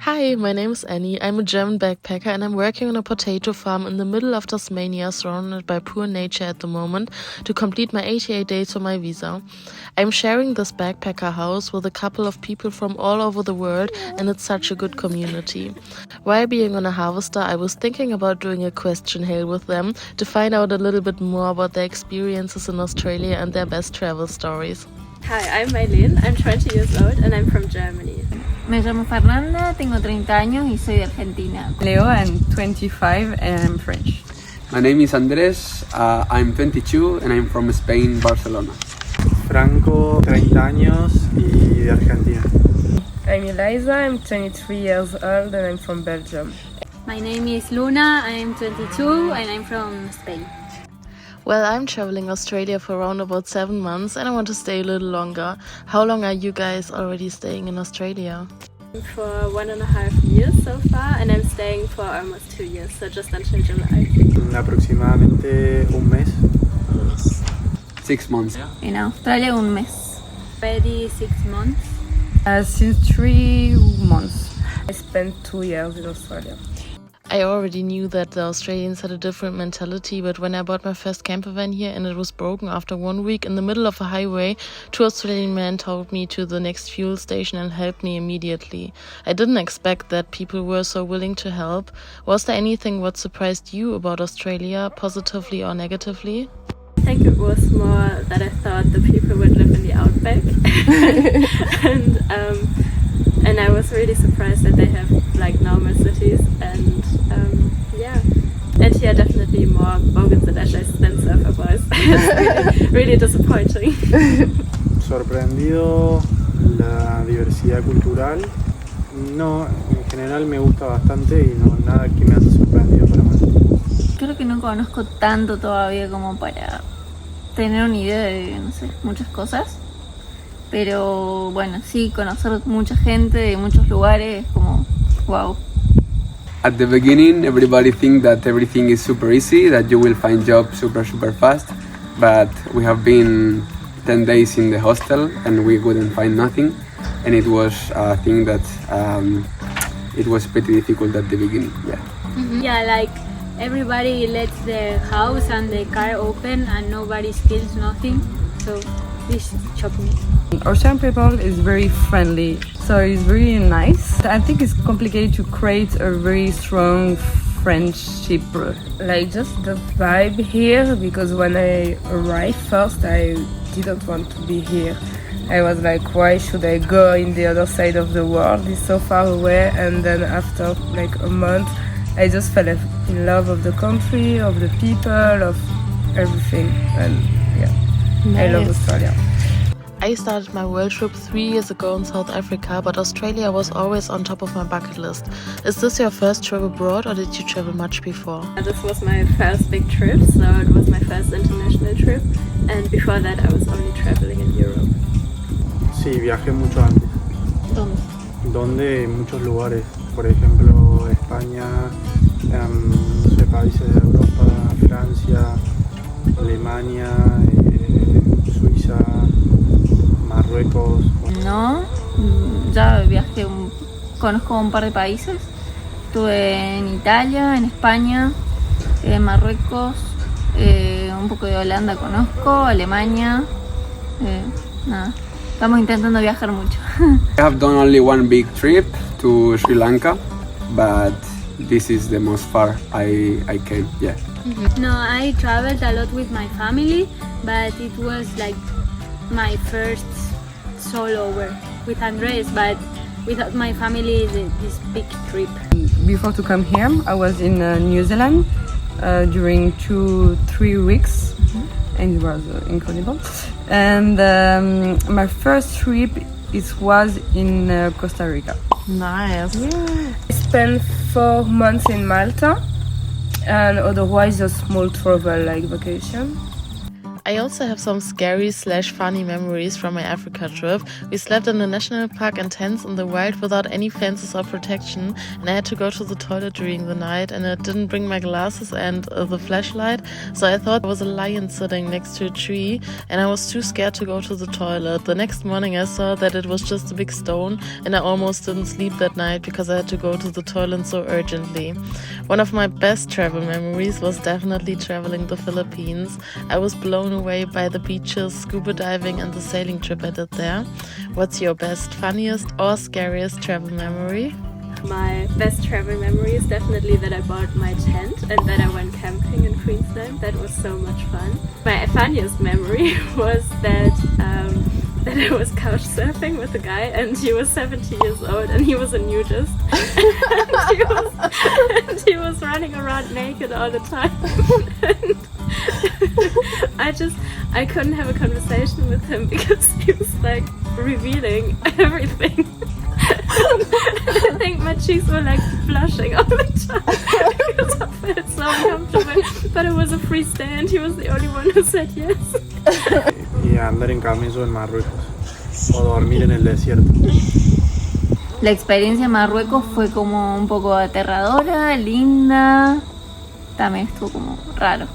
Hi, my name is Annie. I'm a German backpacker and I'm working on a potato farm in the middle of Tasmania, surrounded by poor nature at the moment, to complete my 88 days for my visa. I'm sharing this backpacker house with a couple of people from all over the world, and it's such a good community. While being on a harvester, I was thinking about doing a question hail with them to find out a little bit more about their experiences in Australia and their best travel stories. Hi, I'm Maylene. I'm 20 years old and I'm from Germany. Me llamo Fernanda, tengo 30 años y soy de Argentina. Leo, I'm 25 and I'm French. My name is Andres, I'm 22 and I'm from Spain, Barcelona. Franco, 30 años y de Argentina. I'm Eliza, I'm 23 years old and I'm from Belgium. My name is Luna, I'm 22 and I'm from Spain. Well, I'm traveling Australia for around about 7 months and I want to stay a little longer. How long are you guys already staying in Australia? For 1.5 years so far, and I'm staying for almost 2 years, so just until July. Aproximadamente un mes. 6 months. En Australia un mes. Already 6 months. Since 3 months. I spent 2 years in Australia. I already knew that the Australians had a different mentality, but when I bought my first camper van here and it was broken after 1 week in the middle of a highway, 2 Australian men towed me to the next fuel station and helped me immediately. I didn't expect that people were so willing to help. Was there anything what surprised you about Australia, positively or negatively? I think it was more that I thought the people would live in the outback. and I was really surprised that they have like normal cities and and here definitely more bogans and ashes than surfer boys. It's really disappointing. Sorprendido la diversidad cultural. No, en general me gusta bastante y no nada que me haya sorprendido para mal. Creo que no conozco tanto todavía como para tener una idea de, no sé, muchas cosas. Pero bueno, sí, conocer mucha gente de muchos lugares, como wow. At the beginning, everybody thinks that everything is super easy, that you will find jobs super fast, but we have been 10 days in the hostel and we couldn't find nothing, and it was a thing that it was pretty difficult at the beginning. Yeah. Mm-hmm. Yeah, like everybody lets the house and the car open and nobody steals nothing. So this shocked me. Australian people is very friendly, so it's really nice. I think it's complicated to create a very strong friendship. Like just the vibe here, because when I arrived first I didn't want to be here. I was like, why should I go in the other side of the world? It's so far away. And then after like a month I just fell in love of the country, of the people, of everything, and yeah, nice. I love Australia. I started my world trip 3 years ago in South Africa, but Australia was always on top of my bucket list. Is this your first trip abroad or did you travel much before? This was my first big trip, so it was my first international trip, and before that I was only traveling in Europe. Sí, viajé mucho antes. ¿Dónde? ¿Dónde? En muchos lugares. Por ejemplo, España, no sé, países de Europa, Francia, Alemania, Suiza, Marruecos. No, ya viajé, conozco un par de países. Estuve en Italia, en España, en Marruecos, un poco de Holanda conozco, Alemania, nada. Estamos intentando viajar mucho. I have done only one big trip to Sri Lanka, but this is the most far I came. Yeah. No, I traveled a lot with my family, but it was like my first solo work with Andres, but without my family, this big trip. Before to come here, I was in New Zealand during 2-3 weeks, and it was incredible. And my first trip was in Costa Rica. Nice. Yeah. I spent 4 months in Malta, and otherwise a small travel like vacation. I also have some scary/funny memories from my Africa trip. We slept in a national park in tents in the wild without any fences or protection, and I had to go to the toilet during the night, and I didn't bring my glasses and the flashlight, so I thought there was a lion sitting next to a tree, and I was too scared to go to the toilet. The next morning I saw that it was just a big stone, and I almost didn't sleep that night because I had to go to the toilet so urgently. One of my best travel memories was definitely traveling the Philippines. I was blown away by the beaches, scuba diving, and the sailing trip I did there. What's your best, funniest, or scariest travel memory? My best travel memory is definitely that I bought my tent and that I went camping in Queensland. That was so much fun. My funniest memory was that I was couch surfing with a guy, and he was 70 years old and he was a nudist. and he was running around naked all the time. I couldn't have a conversation with him because he was like revealing everything. I think my cheeks were like blushing all the time because I felt so uncomfortable. But it was a free stay and he was the only one who said yes. Y andar en camello en Marruecos o dormir en el desierto. La experiencia en Marruecos fue como un poco aterradora, linda, también estuvo como raro.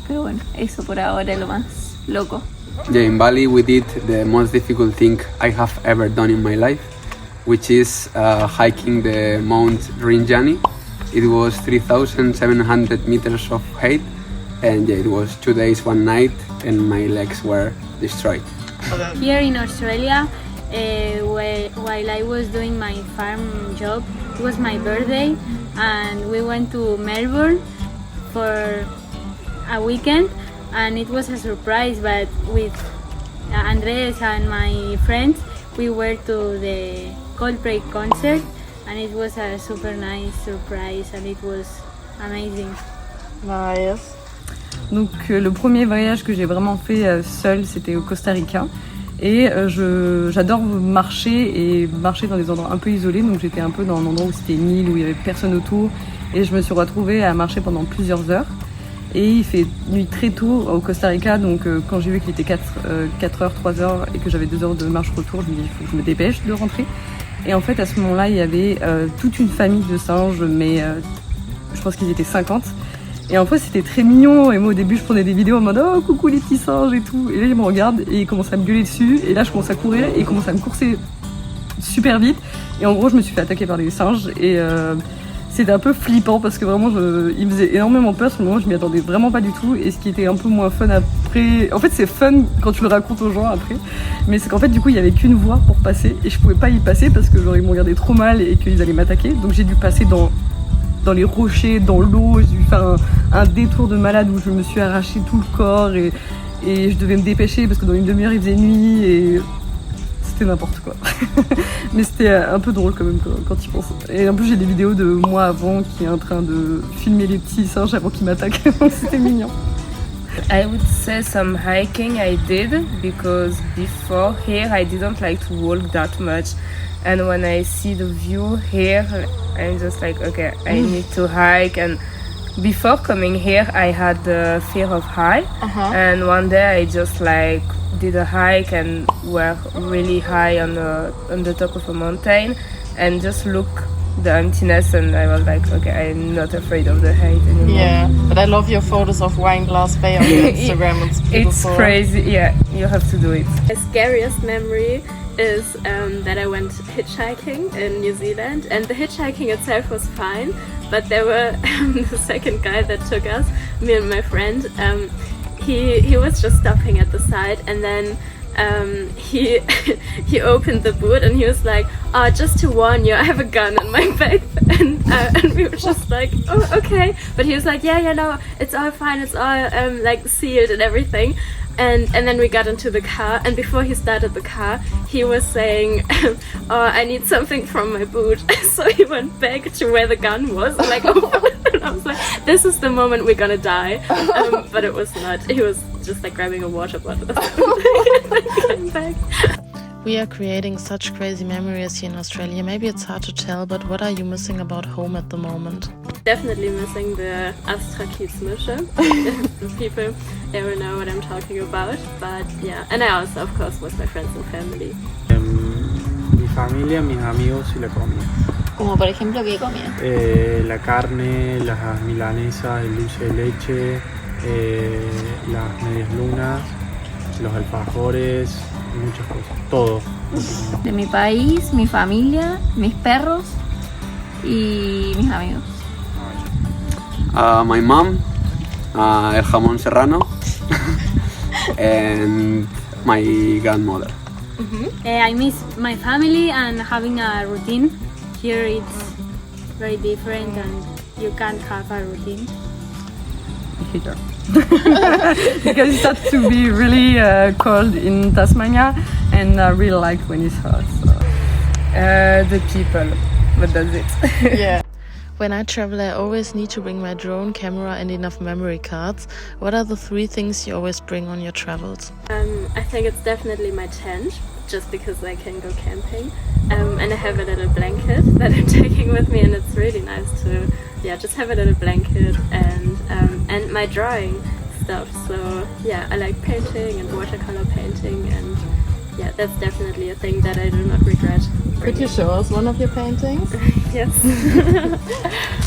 Pero bueno, eso por ahora es lo más loco. Yeah, in Bali we did the most difficult thing I have ever done in my life, which is hiking the Mount Rinjani. It was 3,700 meters of height, and yeah, it was 2 days, 1 night, and my legs were destroyed. Here in Australia, while I was doing my farm job, it was my birthday, and we went to Melbourne for a weekend, and it was a surprise. But with Andres and my friends, we were to the Coldplay concert, and it was a super nice surprise, and it was amazing. Nice. Donc le premier voyage que j'ai vraiment fait seul, c'était au Costa Rica. Et j'adore marcher dans des endroits un peu isolés. Donc j'étais un peu dans un endroit où c'était une île, où il n'y avait personne autour. Et je me suis retrouvée à marcher pendant plusieurs heures. Et il fait nuit très tôt au Costa Rica. Donc quand j'ai vu qu'il était 4 heures, 3 heures et que j'avais 2 heures de marche retour, je me dis il faut que je me dépêche de rentrer. Et en fait à ce moment-là, il y avait toute une famille de singes, mais je pense qu'ils étaient 50. Et en fait c'était très mignon, et moi au début je prenais des vidéos en mode oh coucou les petits singes et tout, et là ils me regardent et ils commencent à me gueuler dessus, et là je commence à courir et ils commencent à me courser super vite, et en gros je me suis fait attaquer par des singes, et c'était un peu flippant parce que vraiment ils me faisaient énormément peur. Sur le moment je m'y attendais vraiment pas du tout, et ce qui était un peu moins fun après, en fait c'est fun quand tu le racontes aux gens après, mais c'est qu'en fait du coup il y avait qu'une voie pour passer et je pouvais pas y passer parce que genre ils me regardaient trop mal et qu'ils allaient m'attaquer, donc j'ai dû passer dans les rochers, dans l'eau. J'ai dû faire un détour de malade où je me suis arraché tout le corps, et je devais me dépêcher parce que dans une demi-heure il faisait nuit et c'était n'importe quoi. Mais c'était un peu drôle quand même quand tu penses. Et en plus j'ai des vidéos de moi avant qui est en train de filmer les petits singes avant qu'ils m'attaquent. C'était mignon. I would say some hiking I did, because before here I didn't like to walk that much, and when I see the view here I'm just like okay, I need to hike. And before coming here I had the fear of height, and one day I just like did a hike and were really high on the top of a mountain and just look the emptiness, and I was like okay, I'm not afraid of the height anymore. Yeah, but I love your photos of Wine Glass Bay on your Instagram. It's beautiful. It's crazy. Yeah, you have to do it. My scariest memory is that I went hitchhiking in New Zealand, and the hitchhiking itself was fine, but there were the second guy that took us, me and my friend, he was just stopping at the side, and then he opened the boot and he was like, oh, just to warn you, I have a gun in my bag. And we were just like, oh, okay. But he was like, yeah, no, it's all fine, it's all like sealed and everything. And then we got into the car, and before he started the car, he was saying, oh, I need something from my boot. So he went back to where the gun was, and like, and I was like, this is the moment we're gonna die. But it was not. He was just like grabbing a water bottle. Came back. We are creating such crazy memories here in Australia. Maybe it's hard to tell, but what are you missing about home at the moment? Definitely missing the Astra-Kiezmische. People never know what I'm talking about, but yeah. And I also, of course, miss my friends and family. Mi familia, mis amigos y la comida. Como por ejemplo, ¿qué comida? La carne, las milanesas, el dulce de leche, las medias lunas, los alfajores, muchas cosas, todo. De mi país, mi familia, mis perros y mis amigos. My mom, el jamón serrano, and my grandmother. I miss my family and having a routine. Here it's very different and you can't have a routine. Heater. Because it starts to be really cold in Tasmania, and I really like when it's hot. So. The people, but that's it. Yeah. When I travel, I always need to bring my drone camera and enough memory cards. What are the 3 things you always bring on your travels? I think it's definitely my tent, just because I can go camping. And I have a little blanket that I'm taking with me, and it's really nice to, just have a little blanket and my drawing stuff. So yeah, I like painting and watercolor painting, and yeah, that's definitely a thing that I do not regret. Could you show us one of your paintings? Yes.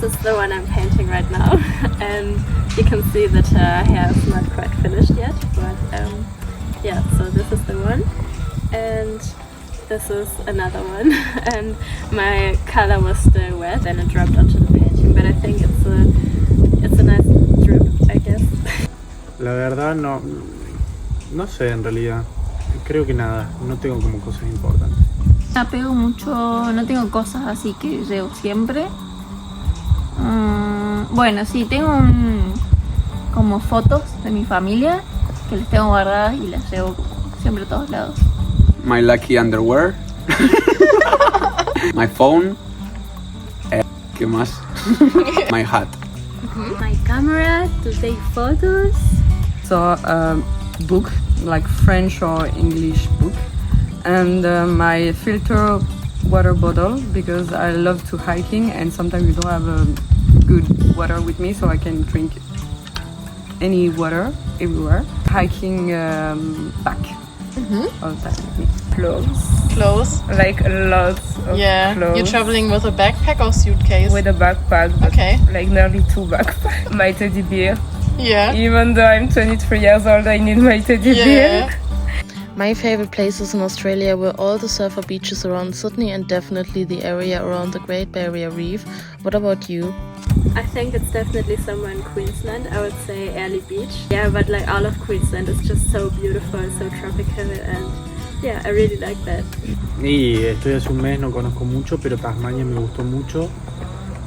This is the one I'm painting right now, and you can see that hair is not quite finished yet, but yeah, so this is the one, and this is another one, and my color was still wet and it dropped onto the painting, but I think it's a nice drip, I guess. La verdad no sé en realidad, creo que nada, no tengo como cosas importantes. Me apego mucho, no tengo cosas así que llevo siempre. Bueno, sí, tengo como fotos de mi familia que las tengo guardadas y las llevo siempre a todos lados. My lucky underwear, my phone, ¿qué más? My hat. My camera to take photos. So book, like French or English book, and my filter water bottle, because I love to hiking and sometimes we don't have a good water with me, so I can drink any water everywhere. Hiking back all the time with me. Clothes? Like lots of clothes. You're traveling with a backpack or suitcase? With a backpack, but Okay. like nearly 2 backpacks. My teddy bear. Yeah. Even though I'm 23 years old, I need my teddy bear. My favorite places in Australia were all the surfer beaches around Sydney and definitely the area around the Great Barrier Reef. What about you? I think it's definitely somewhere in Queensland. I would say Early Beach. Yeah, but like all of Queensland is just so beautiful, so tropical, and yeah, I really like that. Y estoy hace un mes, no conozco mucho, pero Tasmania me gustó mucho,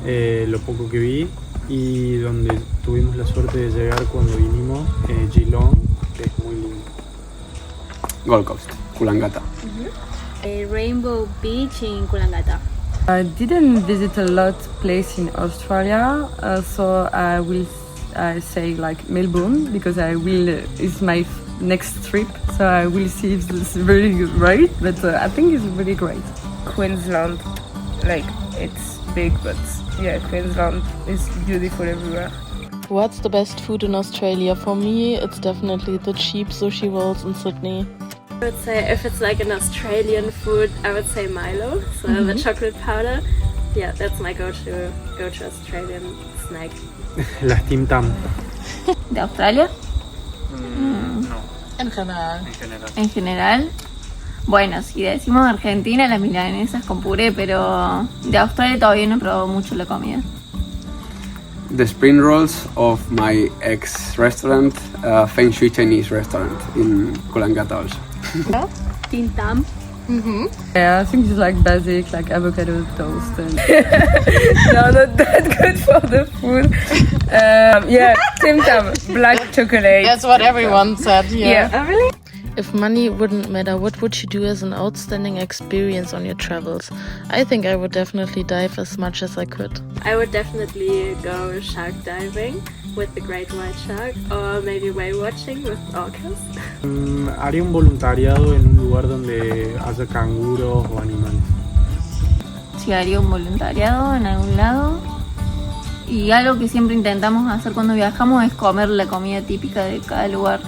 lo poco que vi, y donde tuvimos la suerte de llegar cuando vinimos, Geelong, que es muy lindo. Gold Coast, Coolangatta. A Rainbow Beach in Coolangatta. I didn't visit a lot place in Australia, so I say like Melbourne, because it's my next trip, so I will see if this is really right, but I think it's really great. Queensland, like it's big, but yeah, Queensland is beautiful everywhere. What's the best food in Australia? For me, it's definitely the cheap sushi rolls in Sydney. I would say if it's like an Australian food, I would say Milo, so the chocolate powder. Yeah, that's my go-to Australian snack. Las Tim Tam. ¿De Australia? En general. En general. Bueno, si decimos Argentina, las milanesas con puré, pero de Australia todavía no he probado mucho la comida. The spring rolls of my ex-restaurant, Feng Shui Chinese restaurant in Coolangatta also. Tin Tam. Yeah, I think it's like basic, like avocado toast. And No, not that good for the food. Yeah, Tim Tam, black chocolate. That's what everyone said here. Yeah. Oh, really? If money wouldn't matter, what would you do as an outstanding experience on your travels? I think I would definitely dive as much as I could. I would definitely go shark diving, with the great white shark, or maybe whale watching with orcas. Haría un voluntariado en un lugar donde haya canguros o animales. Sí, haría un voluntariado en algún lado. Y algo que siempre intentamos hacer cuando viajamos es comer la comida típica de cada lugar.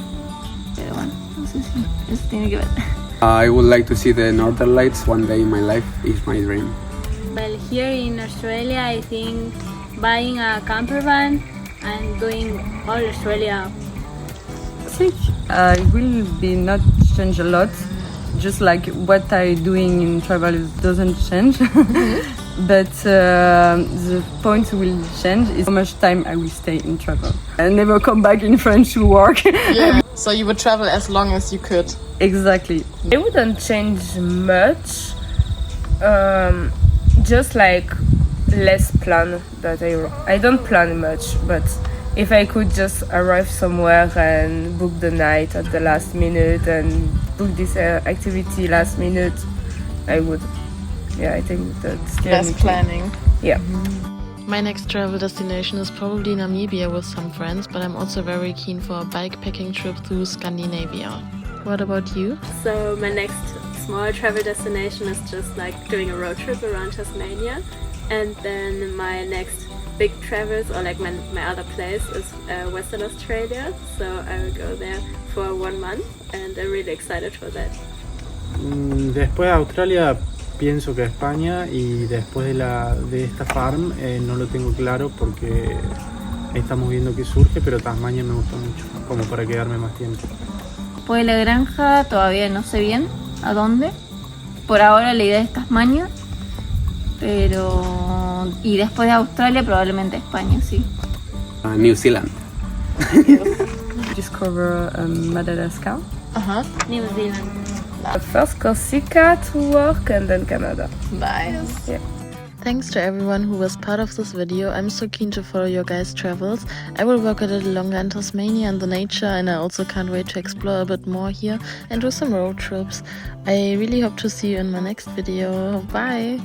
Pero bueno, no sé si eso tiene que ver. I would like to see the Northern Lights one day in my life. Is my dream. Well, here in Australia, I think buying a camper van and doing all Australia. I think I will be not change a lot. Just like what I doing in travel doesn't change. But the point will change is how much time I will stay in travel. I never come back in France to work. Yeah. So you would travel as long as you could. Exactly. It wouldn't change much. Just like less plan that I don't plan much, but if I could just arrive somewhere and book the night at the last minute and book this activity last minute, I would. Yeah, I think that's the Less only thing. planning. Yeah. My next travel destination is probably Namibia with some friends, but I'm also very keen for a bikepacking trip through Scandinavia. What about you? So my next small travel destination is just like doing a road trip around Tasmania, and then my next big travels, or like my other place, is Western Australia. So I will go there for 1 month, and I'm really excited for that. Después de Australia pienso que España, y después de esta farm no lo tengo claro porque estamos viendo que surge, pero Tasmania me gustó mucho, como para quedarme más tiempo. Después de la granja todavía no sé bien a dónde. Por ahora la idea es Tasmania, pero y después de Australia probablemente España, sí. New Zealand. Discover Madagascar. New Zealand. First Corsica to work and then Canada. Nice. Yeah. Thanks to everyone who was part of this video. I'm so keen to follow your guys' travels. I will work a little longer in Tasmania and the nature, and I also can't wait to explore a bit more here and do some road trips. I really hope to see you in my next video. Bye!